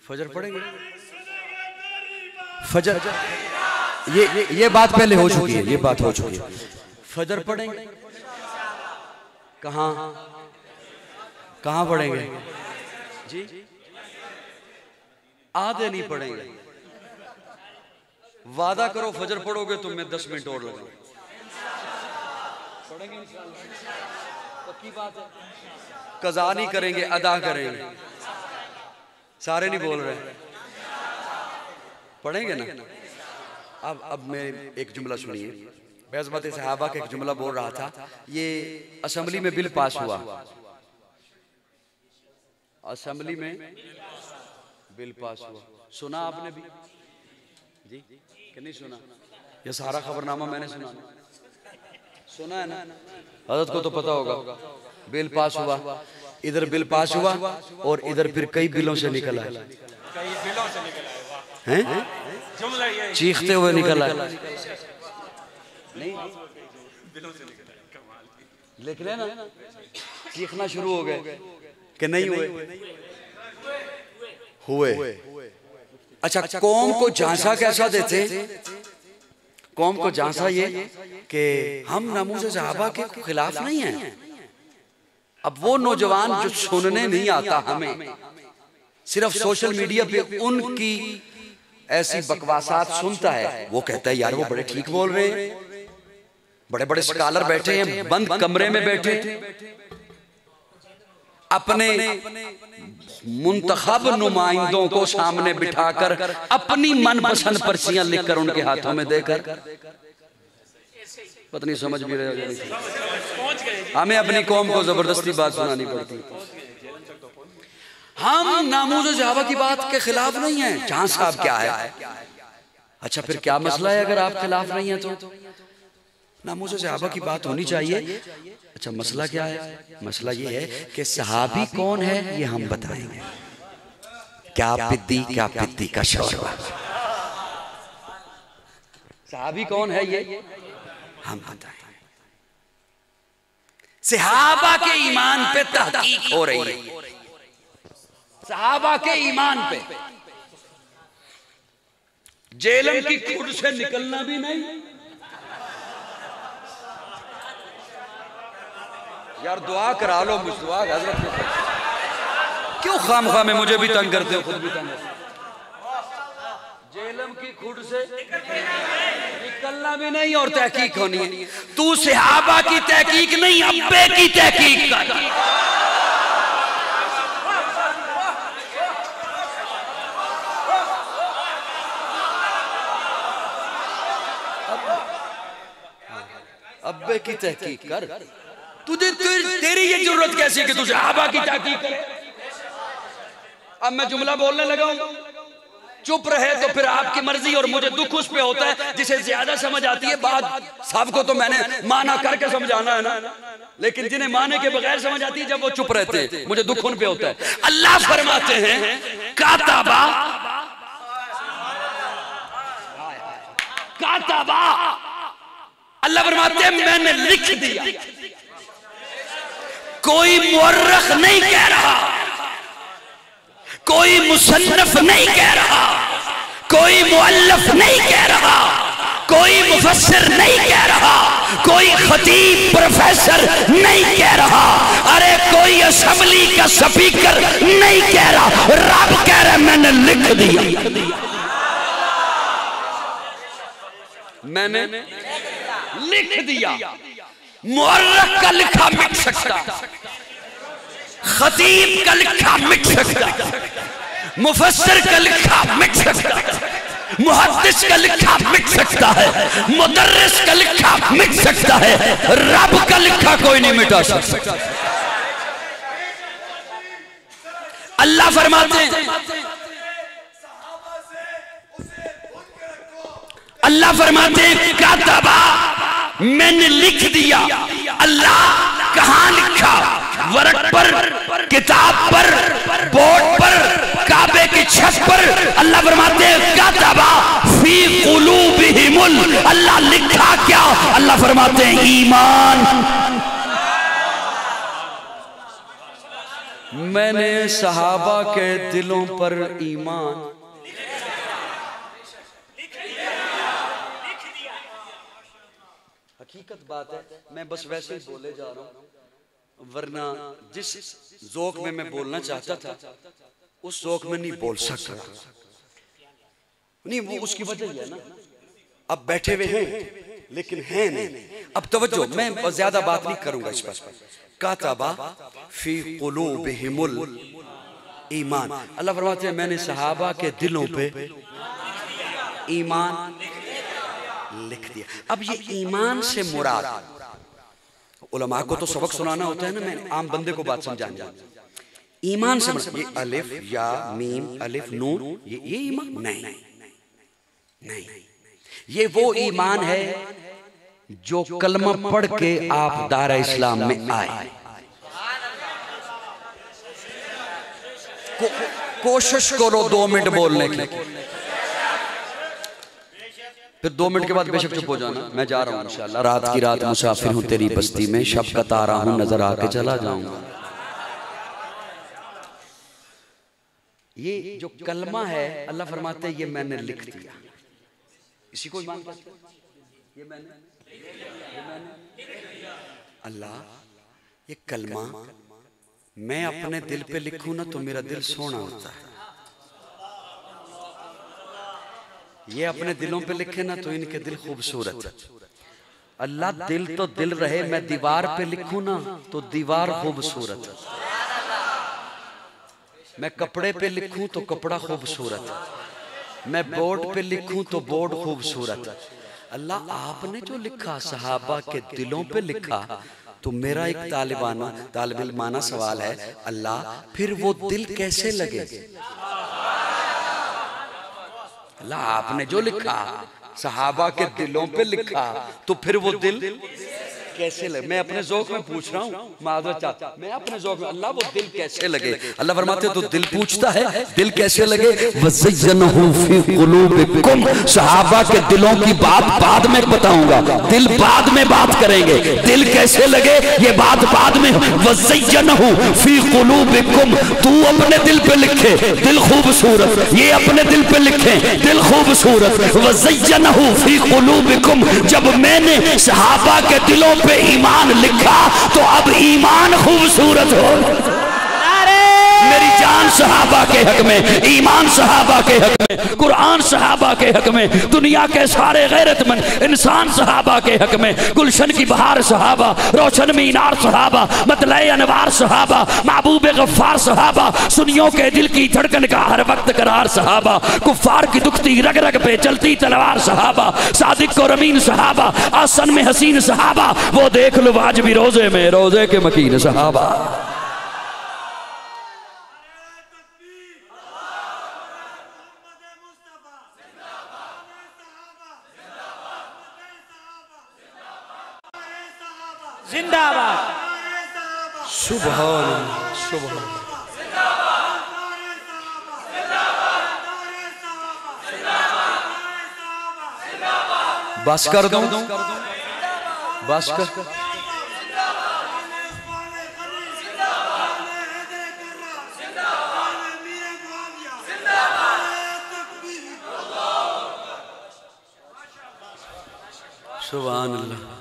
فجر پڑھیں گے؟ فجر یہ بات پہلے ہو چکی ہے، یہ بات ہو چکی ہے. فجر پڑھیں گے؟ کہاں پڑھیں گے؟ جی آدھے نہیں پڑھیں گے. وعدہ کرو فجر پڑھو گے تو میں 10 منٹ اور لگاؤں. پڑھیں گے انشاءاللہ؟ پکی بات ہے. قضا نہیں کریں گے، ادا کریں گے. سارے نہیں بول رہے. پڑھیں گے نا؟ اب میں ایک جملہ سنیے. بعضمت صحابہ کا ایک جملہ بول رہا تھا. یہ اسمبلی میں بل پاس ہوا. اسمبلی میں بل پاس ہوا. سنا آپ نے بھی؟ جی کہ نہیں سنا؟ یہ سارا خبرنامہ میں نے سنا ہے نا؟ حضرت کو تو پتا ہوگا. بل پاس ہوا، ادھر بل پاس ہوا اور ادھر پھر کئی بلوں سے نکل آئے. چیختے ہوئے نکل آئے. لکھ لیں نا؟ چیخنا شروع ہو گئے کہ نہیں ہوئے. اچھا قوم کو جھانسا کیسا دیتے؟ قوم کو جھانسا یہ کہ ہم ناموس صحابہ کے خلاف نہیں ہیں. اب وہ نوجوان جو سننے نہیں آتا ہمیں، صرف سوشل میڈیا پہ ان کی ایسی بکواسات سنتا ہے، وہ کہتا ہے یار وہ بڑے ٹھیک بول رہے ہیں. بڑے بڑے سکالر بیٹھے ہیں بند کمرے میں بیٹھے، اپنے منتخب نمائندوں کو سامنے بٹھا کر اپنی من پسند پرچیاں لکھ کر ان کے ہاتھوں میں دے کر. پتہ نہیں سمجھ بھی رہے ہو؟ ہمیں اپنی قوم کو زبردستی بات سنانی پڑتی. ہم ناموس صحابہ کی بات کے خلاف نہیں ہیں. جہاں صاحب کیا ہے؟ اچھا پھر کیا مسئلہ ہے اگر آپ خلاف نہیں ہیں تو؟ ناموس صحابہ کی بات ہونی چاہیے. اچھا مسئلہ کیا ہے؟ مسئلہ یہ ہے کہ صحابی کون ہے یہ ہم بتائیں گے. کیا پدی کا شوربہ. صحابی کون ہے یہ ہم بتائیں گے. صحابہ کے ایمان پہ تحقیق ہو رہی ہے. صحابہ کے ایمان پہ. جیلم کی کھڈ سے نکلنا بھی نہیں. یار دعا کرا لو مجھ دعا حضرت کے ساتھ. کیوں خام خواہ میں مجھے بھی تنگ کرتے ہو خود بھی تنگ کرتے. جیلم کی کھڈ سے نکلنا بھی نہیں اور تحقیق ہونی ہے. تو صحابہ کی تحقیق نہیں ابے کی تحقیق کر. ابے کی تحقیق کر. تیری یہ ضرورت کیسی کہ تو صحابہ کی تحقیق کرے. اب میں جملہ بولنے لگا ہوں، چپ رہے تو پھر آپ کی مرضی اور مجھے دکھ اس پہ ہوتا ہے جسے زیادہ سمجھ آتی ہے. بات صاحب کو تو میں نے مانا کر کے سمجھانا ہے نا، لیکن جنہیں مانے کے بغیر سمجھ آتی ہے جب وہ چپ رہتے ہیں مجھے دکھ ان پہ ہوتا ہے. اللہ فرماتے ہیں کاتبا اللہ فرماتے ہیں میں نے لکھ دیا. کوئی مورخ نہیں کہہ رہا، کوئی مصنف نہیں کہہ رہا، کوئی مؤلف نہیں کہہ رہا، کوئی مفسر نہیں کہہ رہا، کوئی خطیب پروفیسر نہیں کہہ رہا، ارے کوئی اسمبلی کا سپیکر نہیں کہہ رہا. رب کہہ رہا میں نے لکھ دیا. میں نے لکھ دیا. مورخ کا لکھا مٹ سکتا، خطیب کا لکھا مٹ سکتا، مفسر کا لکھا مٹ سکتا، محدث کا لکھا مٹ سکتا ہے، مدرس کا لکھا مٹ سکتا ہے. رب کا لکھا کوئی نہیں مٹا سکتا. اللہ فرماتے ہیں اللہ فرماتے ہیں کاتبا میں نے لکھ دیا. اللہ کہاں لکھا؟ ورق پر، کتاب پر، بورڈ پر، کعبے کی چھت پر. اللہ فرماتے ہیں کاتبا فی قلوبہم. اللہ لکھا کیا؟ اللہ فرماتے ہیں ایمان. میں نے صحابہ کے دلوں پر ایمان حقیقت بات ہے، میں بس ویسے ہی بولے جا رہا ہوں، ورنہ جس ذوق میں بولنا چاہتا تھا اس ذوق میں نہیں بول سکتا نہیں، وہ اس کی وجہ یہ ہے نا، اب بیٹھے ہوئے ہیں لیکن ہیں نہیں۔ اب توجہ، میں زیادہ بات نہیں کروں گا اس پر۔ کاتبہ فی قلوبہم الایمان، اللہ فرماتے ہیں میں نے صحابہ کے دلوں پہ ایمان لکھ دیا۔ اب یہ ایمان سے مراد، علماء کو تو سبق سنانا ہوتا ہے نا، میں عام بندے کو بات سمجھانا جاتا ہوں۔ ایمان سے مراد یہ الف یا میم الف نون یہ ایمان نہیں، یہ وہ ایمان ہے جو کلمہ پڑھ کے آپ دائرہ اسلام میں آئے۔ کوشش کرو 2 منٹ بولنے کی، پھر 2 منٹ کے بعد بے شک چپ ہو جانا۔ میں جا رہا ہوں انشاءاللہ، رات کی رات مسافر ہوں تیری بستی میں، شب کا تارا ہوں نظر آ کے چلا جاؤں گا۔ یہ جو کلمہ ہے اللہ فرماتے ہیں یہ میں نے لکھ دیا۔ اسی کو ایمان کہتے ہیں، یہ میں نے اللہ، یہ کلمہ میں اپنے دل پہ لکھوں نا تو میرا دل سونا ہوتا ہے، یہ اپنے دلوں پہ لکھے نا تو ان کے دل خوبصورت۔ اللہ دل تو دل رہے، میں دیوار پہ لکھوں نا تو دیوار خوبصورت، میں کپڑے پہ لکھوں تو کپڑا خوبصورت، میں بورڈ پہ لکھوں تو بورڈ خوبصورت۔ اللہ آپ نے جو لکھا صحابہ کے دلوں پہ لکھا، تو میرا ایک طالب علمانہ سوال ہے، اللہ پھر وہ دل کیسے لگے؟ اللہ آپ نے جو لکھا صحابہ کے دلوں پہ لکھا تو پھر وہ دل کیسے لگے؟ میں اپنے ذوق میں پوچھ رہا ہوں، معذرت چاہتا میں اپنے ذوق میں، اللہ وہ دل کیسے لگے؟ اللہ فرماتے ہیں تو دل پوچھتا ہے دل کیسے لگے؟ وَزَيَّنَهُ فِي قُلُوبِكُمْ، صحابہ کے دلوں کی بات بعد میں بتاؤں گا، دل بعد میں بات کریں گے، دل کیسے لگے یہ بات بعد میں۔ وَزَيَّنَهُ فِي قُلُوبِكُمْ، تو اپنے دل پہ لکھے دل خوبصورت، یہ اپنے دل پہ لکھیں دل خوبصورت۔ وَزَيَّنَهُ فِي قُلُوبِكُمْ، جب میں نے صحابہ کے دلوں پہ ایمان لکھا تو اب ایمان خوبصورت ہو۔ میری جان صحابہ کے حق میں، ایمان صحابہ کے حق میں، قرآن صحابہ کے حق میں، دنیا کے سارے غیرت مند انسان صحابہ کے حق میں، گلشن کی بہار صحابہ، روشن مینار صحابہ، مطلع انوار صحابہ، محبوب غفار صحابہ، سنیوں کے دل کی دھڑکن کا ہر وقت قرار صحابہ، کفار کی دکھتی رگ رگ پہ چلتی تلوار صحابہ، صادق اور امین صحابہ، آسن میں حسین صحابہ، وہ دیکھ لو آج بھی روزے میں روزے کے مکین صحابہ۔ زندہ باد، سبحان سبحان بس کر دوں، بس کر سبحان اللہ۔